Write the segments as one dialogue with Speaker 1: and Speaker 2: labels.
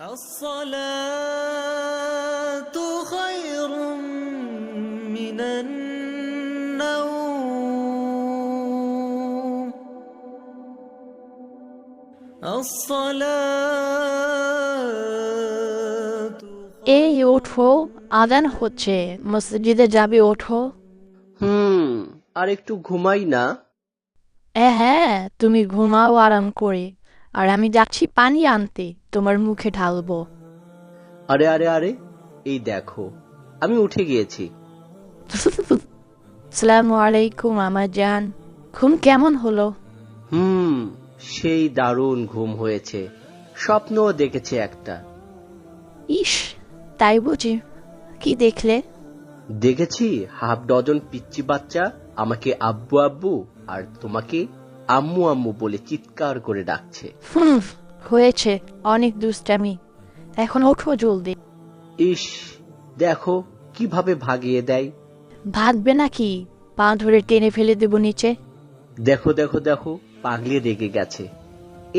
Speaker 1: الصلاة خير من النوم الصلاة
Speaker 2: এই ওঠো, আজান হচ্ছে, মসজিদে যাবে, ওঠো।
Speaker 3: আর একটু ঘুমাই না?
Speaker 2: হ্যাঁ, তুমি ঘুমাও আরাম করে, আর আমি যাচ্ছি পানি আনতে, তোমার মুখে ঢালবো।
Speaker 3: আরে আরে আরে, এই দেখো, আমি উঠে গিয়েছি।
Speaker 2: আসসালামু আলাইকুম আমার জান, ঘুম কেমন হলো?
Speaker 3: সেই দারুণ ঘুম হয়েছে। স্বপ্নও দেখেছে একটা।
Speaker 2: ইস, তাই বুঝি? কি দেখলে?
Speaker 3: দেখেছি হাফ ডজন পিচ্চি বাচ্চা আমাকে আব্বু আব্বু আর তোমাকে আম্মু আম্মু বলে চিৎকার করে ডাকছে।
Speaker 2: হয়েছে অনেক দুষ্টামি, এখন ওঠো জলদি।
Speaker 3: ইস, দেখো কিভাবে ভাগিয়ে দেয়।
Speaker 2: ভাগবে নাকি? পা ধরে টেনে ফেলে দেব নিচে।
Speaker 3: দেখো দেখো দেখো, পাগলি রেগে গেছে।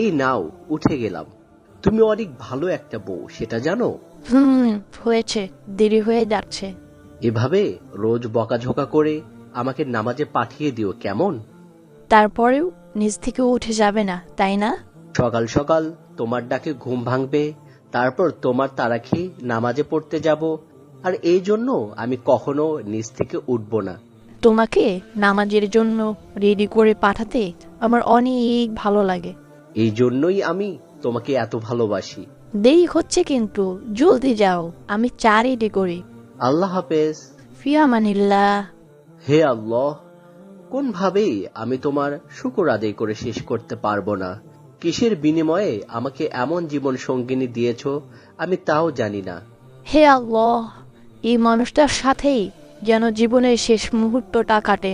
Speaker 3: এই নাও, উঠে গেলাম। তুমি অনেক ভালো একটা বউ, সেটা জানো?
Speaker 2: হয়েছে, দেরি হয়ে যাচ্ছে।
Speaker 3: এভাবে রোজ বকাঝকা করে আমাকে নামাজে পাঠিয়ে দিও, কেমন?
Speaker 2: তারপরেও নিজ থেকে উঠে যাবে না, তাই না?
Speaker 3: সকাল সকাল তোমার ডাকে ঘুম ভাঙবে, তারপর তোমার তাড়া খেয়ে নামাজে পড়তে যাব, আর এই জন্য আমি কখনো নিজ থেকে উঠব না।
Speaker 2: তোমাকে নামাজের জন্য রেডি করে পাঠাতে আমার অনেক ভালো লাগে।
Speaker 3: এই জন্যই আমি তোমাকে এত ভালোবাসি।
Speaker 2: দেরি হচ্ছে কিন্তু, জলদি যাও, আমি চা রেডি করি।
Speaker 3: আল্লাহ হাফেজ।
Speaker 2: ফিয়ামানিল্লাহ।
Speaker 3: হে আল্লাহ, কোনভাবেই আমি তোমার শুকর আদায় করে শেষ করতে পারবো না। কিসের বিনিময়ে আমাকে এমন জীবন সঙ্গিনী দিয়েছ আমি তাও জানি না।
Speaker 2: হে আল্লাহ, এই মানুষটার সাথেই যেন জীবনের শেষ মুহূর্তটা কাটে,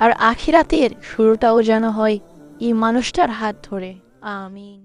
Speaker 2: আর আখিরাতের শুরুটাও যেন হয় এই মানুষটার হাত ধরে। আমিন।